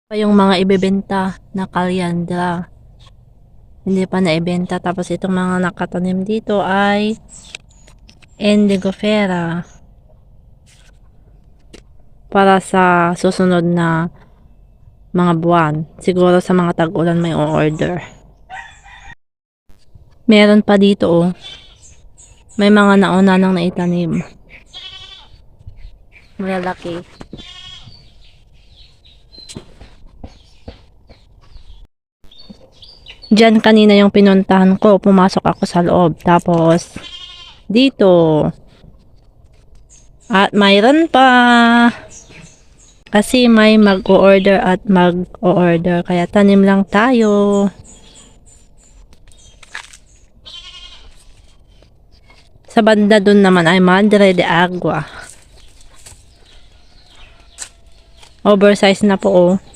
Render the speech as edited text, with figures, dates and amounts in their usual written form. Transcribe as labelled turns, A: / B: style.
A: Pa yung mga ibebenta na calyandra. Hindi pa naibenta. Tapos itong mga nakatanim dito ay indigofera. Para sa susunod na mga buwan. Siguro sa mga tag-ulan may o-order. Meron pa dito oh. May mga nauna nang naitanim. Malalaki. Diyan kanina yung pinuntahan ko. Pumasok ako sa loob. Tapos dito. At mayroon pa. Kasi may mag-o-order at mag-o-order. Kaya tanim lang tayo. Sa banda dun naman ay Madre de Agua. Oversize na po oh.